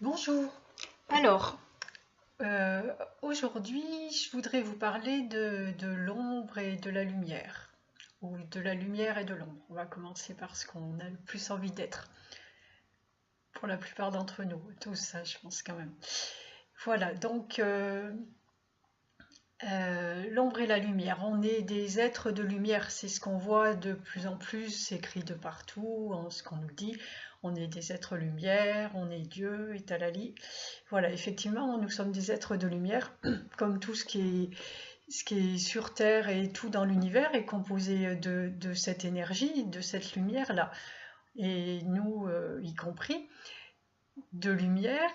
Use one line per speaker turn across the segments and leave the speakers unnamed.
Bonjour. Alors, aujourd'hui, je voudrais vous parler de l'ombre et de la lumière, ou de la lumière et de l'ombre. On va commencer par ce qu'on a le plus envie d'être, pour la plupart d'entre nous, tous ça, je pense quand même. Voilà, donc l'ombre et la lumière. On est des êtres de lumière, c'est ce qu'on voit de plus en plus écrit de partout, ce qu'on nous dit. On est des êtres lumière, on est Dieu, Etalali. Voilà, effectivement, nous sommes des êtres de lumière, comme tout ce qui est sur Terre et tout dans l'univers est composé de cette énergie, de cette lumière-là. Et nous, y compris, de lumière,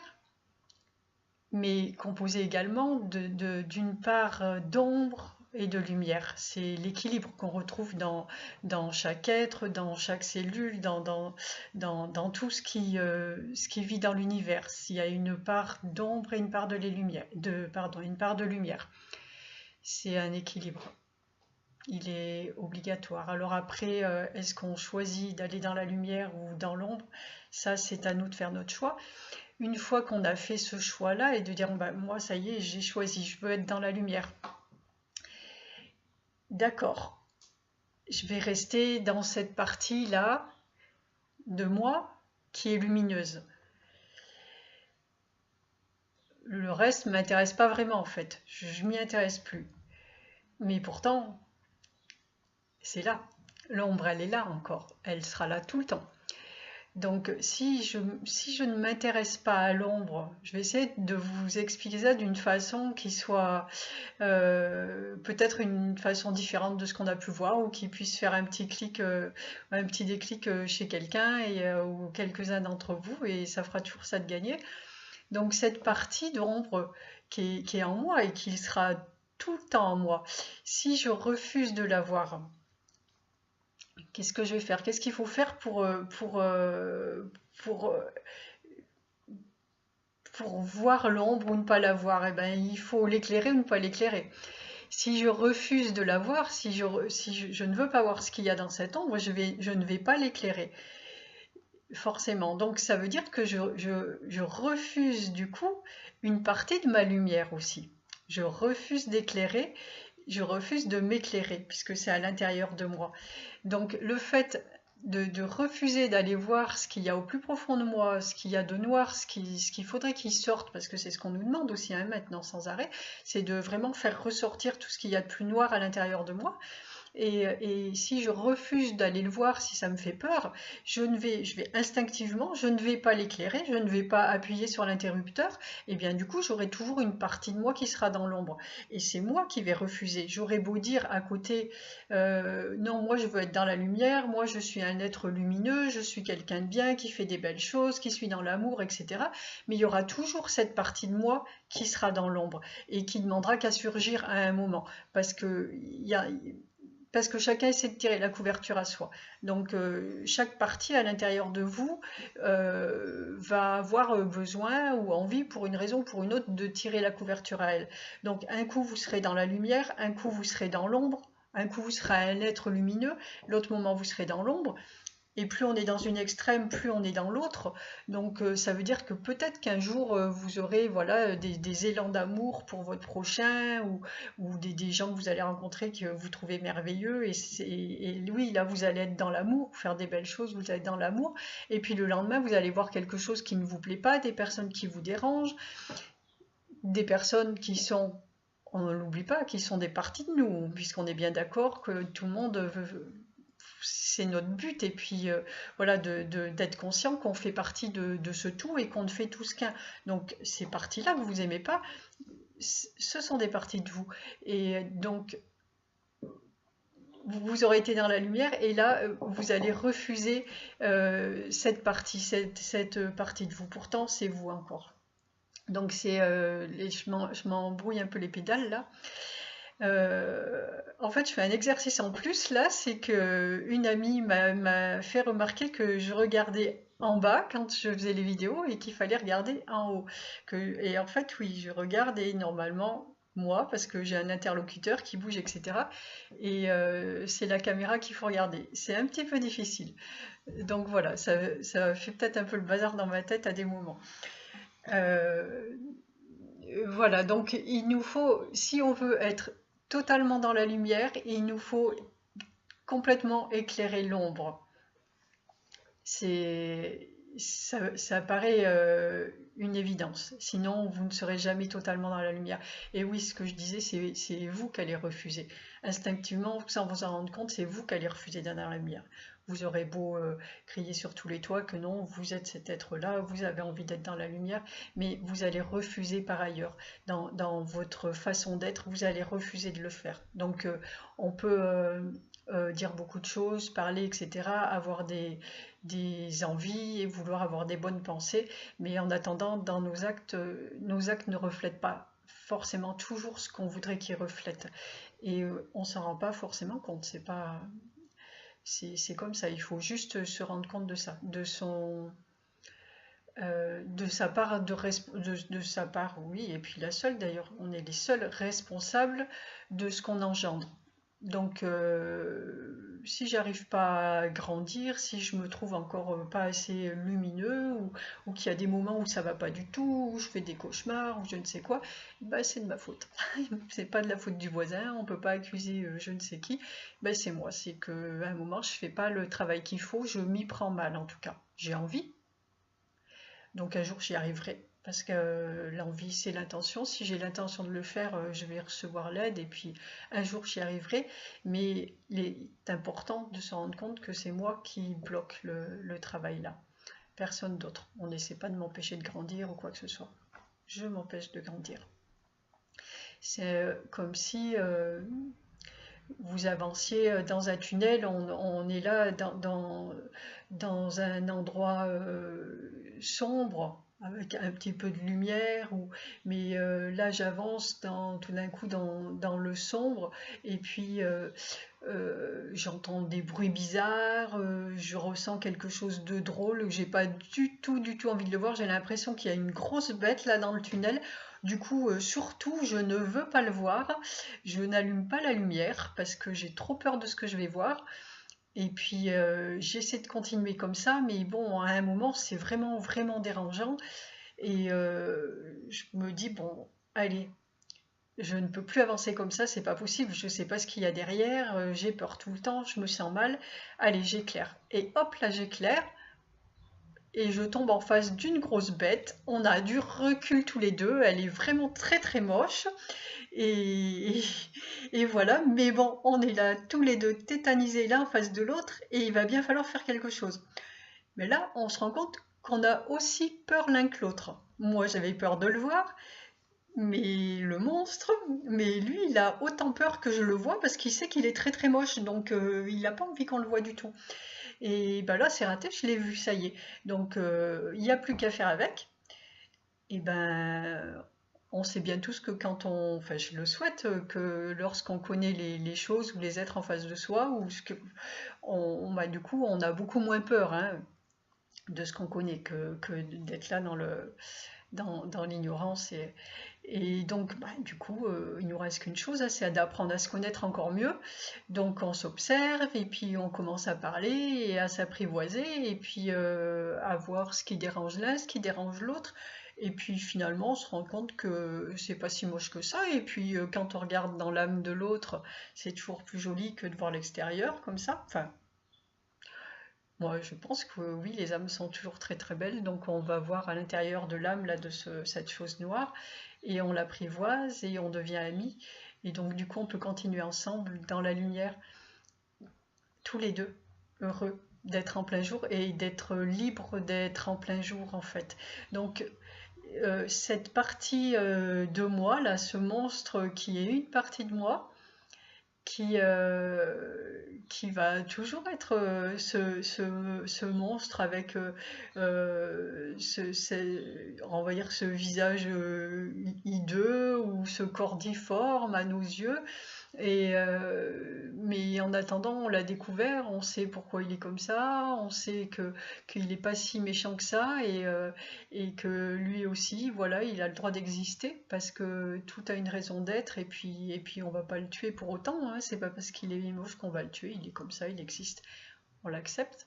mais composé également d'une part d'ombre et de lumière. C'est l'équilibre qu'on retrouve dans chaque être, dans chaque cellule, dans tout ce qui vit dans l'univers. Il y a une part d'ombre et une part de lumière, une part de lumière. C'est un équilibre. Il est obligatoire. Alors après, est-ce qu'on choisit d'aller dans la lumière ou dans l'ombre? Ça, c'est à nous de faire notre choix. Une fois qu'on a fait ce choix-là et de dire bah, moi ça y est, j'ai choisi, je veux être dans la lumière. D'accord, je vais rester dans cette partie-là de moi qui est lumineuse. Le reste ne m'intéresse pas vraiment en fait, je m'y intéresse plus. Mais pourtant, c'est là. L'ombre, elle est là encore, elle sera là tout le temps. Donc si je ne m'intéresse pas à l'ombre, je vais essayer de vous expliquer ça d'une façon qui soit peut-être une façon différente de ce qu'on a pu voir ou qui puisse faire un petit clic, un petit déclic chez quelqu'un ou quelques-uns d'entre vous et ça fera toujours ça de gagner. Donc cette partie d'ombre qui est en moi et qui sera tout le temps en moi, si je refuse de la voir, qu'est-ce que je vais faire? Qu'est-ce qu'il faut faire pour, pour voir l'ombre ou ne pas la voir? Eh ben, il faut l'éclairer ou ne pas l'éclairer. Si je refuse de la voir, si je ne veux pas voir ce qu'il y a dans cette ombre, je ne vais pas l'éclairer, forcément. Donc ça veut dire que je refuse du coup une partie de ma lumière aussi. Je refuse d'éclairer, je refuse de m'éclairer, puisque c'est à l'intérieur de moi. Donc le fait de refuser d'aller voir ce qu'il y a au plus profond de moi, ce qu'il y a de noir, ce qu'il faudrait qu'il sorte, parce que c'est ce qu'on nous demande aussi hein, maintenant sans arrêt, c'est de vraiment faire ressortir tout ce qu'il y a de plus noir à l'intérieur de moi. Et si je refuse d'aller le voir, si ça me fait peur, je vais instinctivement, je ne vais pas l'éclairer, je ne vais pas appuyer sur l'interrupteur, et bien du coup j'aurai toujours une partie de moi qui sera dans l'ombre. Et c'est moi qui vais refuser. J'aurai beau dire à côté, non, moi je veux être dans la lumière, moi je suis un être lumineux, je suis quelqu'un de bien, qui fait des belles choses, qui suis dans l'amour, etc. Mais il y aura toujours cette partie de moi qui sera dans l'ombre et qui demandera qu'à surgir à un moment. Parce que chacun essaie de tirer la couverture à soi. Donc chaque partie à l'intérieur de vous va avoir besoin ou envie pour une raison ou pour une autre de tirer la couverture à elle. Donc un coup vous serez dans la lumière, un coup vous serez dans l'ombre, un coup vous serez un être lumineux, l'autre moment vous serez dans l'ombre. Et plus on est dans une extrême, plus on est dans l'autre. Donc ça veut dire que peut-être qu'un jour vous aurez voilà, des élans d'amour pour votre prochain ou des gens que vous allez rencontrer que vous trouvez merveilleux. Et oui, là vous allez être dans l'amour, faire des belles choses, vous allez être dans l'amour. Et puis le lendemain, vous allez voir quelque chose qui ne vous plaît pas, des personnes qui vous dérangent, des personnes qui sont, on ne l'oublie pas, qui sont des parties de nous, puisqu'on est bien d'accord que tout le monde veut c'est notre but et puis voilà d'être conscient qu'on fait partie de ce tout et qu'on ne fait tous qu'un. Donc ces parties-là que vous aimez pas, ce sont des parties de vous et donc vous aurez été dans la lumière et là vous allez refuser cette partie de vous. Pourtant c'est vous encore. Donc c'est je m'embrouille un peu les pédales là. En fait, je fais un exercice en plus là, c'est que une amie m'a fait remarquer que je regardais en bas quand je faisais les vidéos et qu'il fallait regarder en haut. Et en fait, oui, je regarde et normalement, moi, parce que j'ai un interlocuteur qui bouge, etc. Et c'est la caméra qu'il faut regarder. C'est un petit peu difficile. Donc voilà, ça fait peut-être un peu le bazar dans ma tête à des moments. Euh, voilà, donc il nous faut, si on veut être totalement dans la lumière, il nous faut complètement éclairer l'ombre. Ça paraît une évidence. Sinon, vous ne serez jamais totalement dans la lumière. Et oui, ce que je disais, c'est vous qui allez refuser. Instinctivement, sans vous en rendre compte, c'est vous qui allez refuser d'être dans la lumière. Vous aurez beau crier sur tous les toits que non, vous êtes cet être-là, vous avez envie d'être dans la lumière, mais vous allez refuser par ailleurs. Dans votre façon d'être, vous allez refuser de le faire. Donc, on peut dire beaucoup de choses, parler, etc., avoir des envies et vouloir avoir des bonnes pensées, mais en attendant, dans nos actes ne reflètent pas forcément toujours ce qu'on voudrait qu'ils reflètent. Et on s'en rend pas forcément compte, c'est comme ça, il faut juste se rendre compte de ça, de sa part, de sa part, oui, et puis la seule d'ailleurs, on est les seuls responsables de ce qu'on engendre. Donc, si j'arrive pas à grandir, si je me trouve encore pas assez lumineux, ou qu'il y a des moments où ça va pas du tout, où je fais des cauchemars, ou je ne sais quoi, bah c'est de ma faute. C'est pas de la faute du voisin, on peut pas accuser je ne sais qui, bah c'est moi, c'est que à un moment je fais pas le travail qu'il faut, je m'y prends mal en tout cas. J'ai envie, donc un jour j'y arriverai. Parce que l'envie, c'est l'intention. Si j'ai l'intention de le faire, je vais recevoir l'aide et puis un jour j'y arriverai. Mais il est important de se rendre compte que c'est moi qui bloque le travail là. Personne d'autre. On n'essaie pas de m'empêcher de grandir ou quoi que ce soit. Je m'empêche de grandir. C'est comme si vous avanciez dans un tunnel, on est là dans un endroit sombre, avec un petit peu de lumière, mais là j'avance tout d'un coup dans le sombre, et puis j'entends des bruits bizarres, je ressens quelque chose de drôle, que j'ai pas du tout envie de le voir, j'ai l'impression qu'il y a une grosse bête là dans le tunnel. Du coup, surtout, je ne veux pas le voir. Je n'allume pas la lumière parce que j'ai trop peur de ce que je vais voir. Et puis, j'essaie de continuer comme ça, mais bon, à un moment, c'est vraiment, vraiment dérangeant. Et je me dis, bon, allez, je ne peux plus avancer comme ça, c'est pas possible. Je sais pas ce qu'il y a derrière, j'ai peur tout le temps, je me sens mal. Allez, j'éclaire. Et hop, là, j'éclaire et je tombe en face d'une grosse bête. On a du recul tous les deux, elle est vraiment très très moche. Et, et voilà, mais bon, on est là tous les deux tétanisés l'un en face de l'autre et il va bien falloir faire quelque chose. Mais là, on se rend compte qu'on a aussi peur l'un que l'autre. Moi, j'avais peur de le voir, mais le monstre, mais lui, il a autant peur que je le vois parce qu'il sait qu'il est très très moche, donc il n'a pas envie qu'on le voit du tout. Et ben là, c'est raté, je l'ai vu, ça y est. Donc, il n'y a plus qu'à faire avec. Et ben, on sait bien tous que enfin, je le souhaite, que lorsqu'on connaît les choses ou les êtres en face de soi, ou ce que, bah, du coup, on a beaucoup moins peur hein, de ce qu'on connaît que d'être là dans l'ignorance. Et donc, bah, du coup, il nous reste qu'une chose, hein, c'est d'apprendre à se connaître encore mieux. Donc, on s'observe et puis on commence à parler et à s'apprivoiser et puis à voir ce qui dérange l'un, ce qui dérange l'autre. Et puis finalement, on se rend compte que c'est pas si moche que ça. Et puis quand on regarde dans l'âme de l'autre, c'est toujours plus joli que de voir l'extérieur comme ça. Enfin, moi, je pense que oui, les âmes sont toujours très très belles, donc on va voir à l'intérieur de l'âme là de cette chose noire et on l'apprivoise et on devient amis. Et donc du coup, on peut continuer ensemble dans la lumière, tous les deux, heureux d'être en plein jour et d'être libre d'être en plein jour en fait. Donc cette partie de moi là, ce monstre qui est une partie de moi, qui va toujours être ce monstre avec on va dire ce visage hideux ou ce corps difforme à nos yeux. Mais en attendant, on l'a découvert, on sait pourquoi il est comme ça, on sait qu'il n'est pas si méchant que ça et que lui aussi, voilà, il a le droit d'exister parce que tout a une raison d'être et puis on va pas le tuer pour autant, hein, c'est pas parce qu'il est moche qu'on va le tuer, il est comme ça, il existe, on l'accepte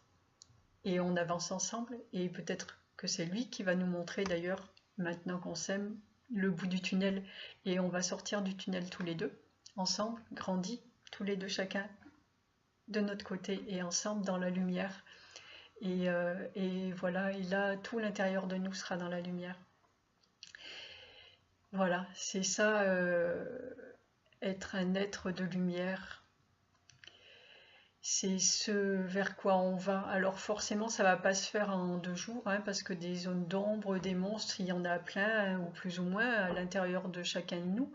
et on avance ensemble et peut-être que c'est lui qui va nous montrer d'ailleurs maintenant qu'on sème le bout du tunnel, et on va sortir du tunnel tous les deux, ensemble, grandis, tous les deux chacun de notre côté et ensemble dans la lumière. Et voilà, et là, tout l'intérieur de nous sera dans la lumière. Voilà, c'est ça, être un être de lumière. C'est ce vers quoi on va. Alors forcément, ça va pas se faire en 2 jours, hein, parce que des zones d'ombre, des monstres, il y en a plein, hein, ou plus ou moins, à l'intérieur de chacun de nous.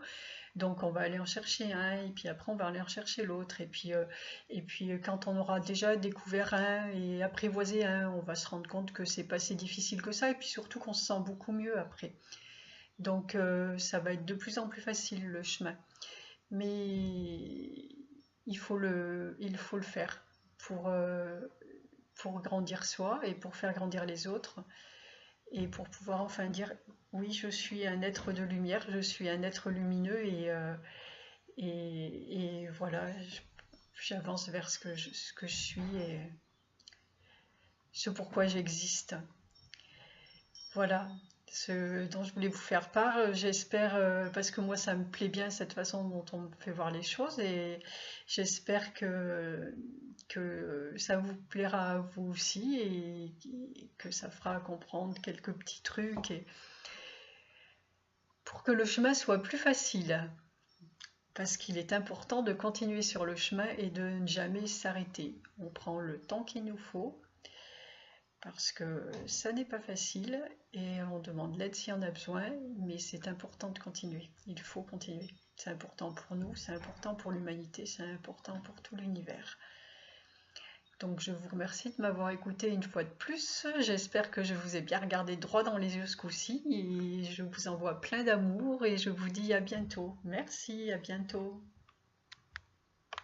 Donc on va aller en chercher un, et puis après on va aller en chercher l'autre. Et puis quand on aura déjà découvert un et apprivoisé un, on va se rendre compte que c'est pas si difficile que ça, et puis surtout qu'on se sent beaucoup mieux après. Donc ça va être de plus en plus facile le chemin. Mais il faut le faire pour grandir soi et pour faire grandir les autres et pour pouvoir enfin dire oui, je suis un être de lumière, je suis un être lumineux et voilà, j'avance vers ce que je suis et ce pourquoi j'existe. Voilà ce dont je voulais vous faire part. J'espère, parce que moi ça me plaît bien cette façon dont on me fait voir les choses et j'espère que ça vous plaira à vous aussi et que ça fera comprendre quelques petits trucs pour que le chemin soit plus facile. Parce qu'il est important de continuer sur le chemin et de ne jamais s'arrêter. On prend le temps qu'il nous faut parce que ça n'est pas facile et on demande l'aide si on a besoin, mais c'est important de continuer. Il faut continuer. C'est important pour nous, c'est important pour l'humanité, c'est important pour tout l'univers. Donc je vous remercie de m'avoir écouté une fois de plus. J'espère que je vous ai bien regardé droit dans les yeux ce coup-ci et je vous envoie plein d'amour et je vous dis à bientôt. Merci, à bientôt.